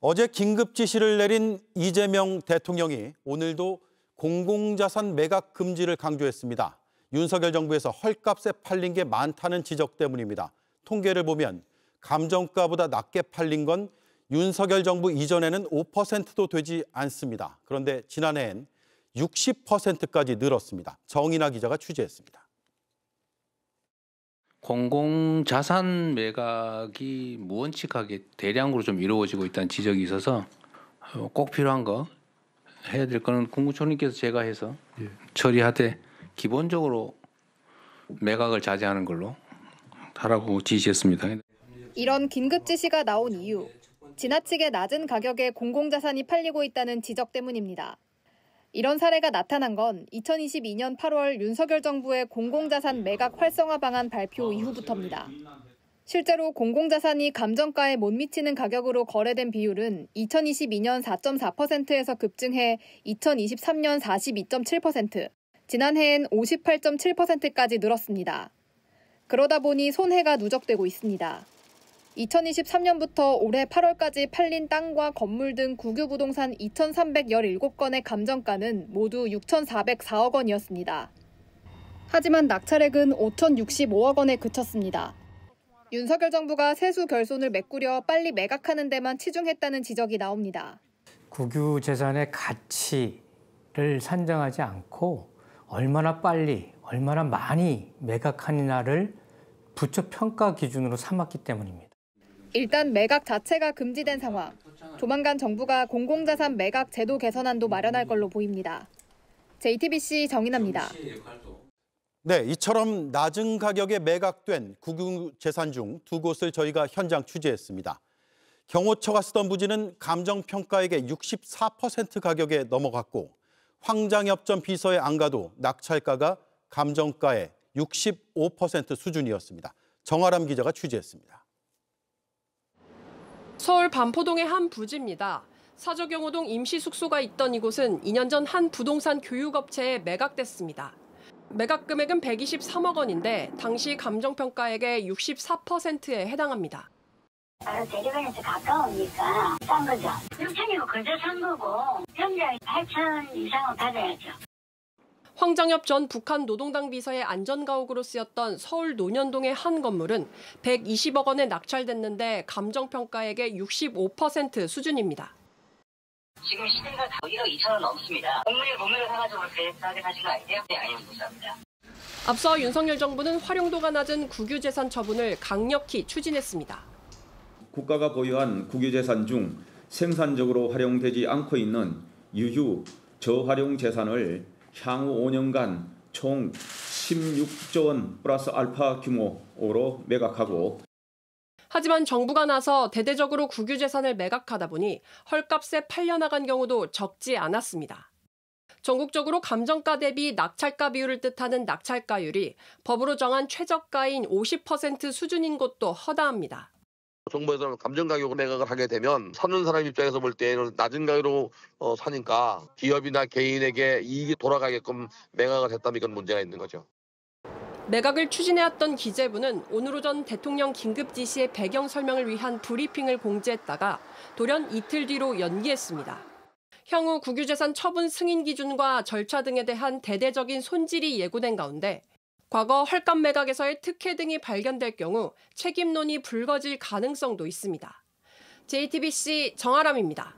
어제 긴급 지시를 내린 이재명 대통령이 오늘도 공공자산 매각 금지를 강조했습니다. 윤석열 정부에서 헐값에 팔린 게 많다는 지적 때문입니다. 통계를 보면 감정가보다 낮게 팔린 건 윤석열 정부 이전에는 5%도 되지 않습니다. 그런데 지난해엔 60%까지 늘었습니다. 정인아 기자가 취재했습니다. 공공자산 매각이 무원칙하게 대량으로 좀 이루어지고 있다는 지적이 있어서 꼭 필요한 거 해야 될 거는 국무총리께서 제가 해서 처리하되 기본적으로 매각을 자제하는 걸로 하라고 지시했습니다. 이런 긴급 지시가 나온 이유, 지나치게 낮은 가격에 공공자산이 팔리고 있다는 지적 때문입니다. 이런 사례가 나타난 건 2022년 8월 윤석열 정부의 공공자산 매각 활성화 방안 발표 이후부터입니다. 실제로 공공자산이 감정가에 못 미치는 가격으로 거래된 비율은 2022년 4.4%에서 급증해 2023년 42.7%, 지난해엔 58.7%까지 늘었습니다. 그러다 보니 손해가 누적되고 있습니다. 2023년부터 올해 8월까지 팔린 땅과 건물 등 국유 부동산 2,317건의 감정가는 모두 6,404억 원이었습니다. 하지만 낙찰액은 5,065억 원에 그쳤습니다. 윤석열 정부가 세수 결손을 메꾸려 빨리 매각하는 데만 치중했다는 지적이 나옵니다. 국유 재산의 가치를 산정하지 않고 얼마나 빨리, 얼마나 많이 매각하느냐를 부처 평가 기준으로 삼았기 때문입니다. 일단 매각 자체가 금지된 상황. 조만간 정부가 공공자산 매각 제도 개선안도 마련할 걸로 보입니다. JTBC 정인아입니다. 네, 이처럼 낮은 가격에 매각된 국유재산 중 두 곳을 저희가 현장 취재했습니다. 경호처가 쓰던 부지는 감정평가액의 64% 가격에 넘어갔고 황장엽전 비서에 안 가도 낙찰가가 감정가의 65% 수준이었습니다. 정아람 기자가 취재했습니다. 서울 반포동의 한 부지입니다. 사저경호동 임시숙소가 있던 이곳은 2년 전 한 부동산 교육업체에 매각됐습니다. 매각 금액은 123억 원인데 당시 감정평가액의 64%에 해당합니다. 바로 대리관에서 가까우니까 싼 거죠. 6천이고 그저 산 거고 현장 8천 이상은 받아야죠. 황장엽 전 북한 노동당 비서의 안전가옥으로 쓰였던 서울 논현동의 한 건물은 120억 원에 낙찰됐는데 감정평가액의 65% 수준입니다. 지금 시세가 1억 2천원 넘습니다. 건물을 사가지고 그렇게 싸게 사신 거 아니세요? 네, 아니면 못 삽니다. 앞서 윤석열 정부는 활용도가 낮은 국유재산 처분을 강력히 추진했습니다. 국가가 보유한 국유재산 중 생산적으로 활용되지 않고 있는 유휴 저활용 재산을 향후 5년간 총 16조 원 플러스 알파 규모로 매각하고 하지만 정부가 나서 대대적으로 국유재산을 매각하다 보니 헐값에 팔려나간 경우도 적지 않았습니다. 전국적으로 감정가 대비 낙찰가 비율을 뜻하는 낙찰가율이 법으로 정한 최저가인 50% 수준인 곳도 허다합니다. 정부에서는 감정가격 매각을 하게 되면 사는 사람 입장에서 볼 때는 낮은 가격으로 사니까 기업이나 개인에게 이익이 돌아가게끔 매각을 했다면 이건 문제가 있는 거죠. 매각을 추진해왔던 기재부는 오늘 오전 대통령 긴급 지시의 배경 설명을 위한 브리핑을 공지했다가 돌연 이틀 뒤로 연기했습니다. 향후 국유재산 처분 승인 기준과 절차 등에 대한 대대적인 손질이 예고된 가운데 과거 헐값 매각에서의 특혜 등이 발견될 경우 책임론이 불거질 가능성도 있습니다. JTBC 정아람입니다.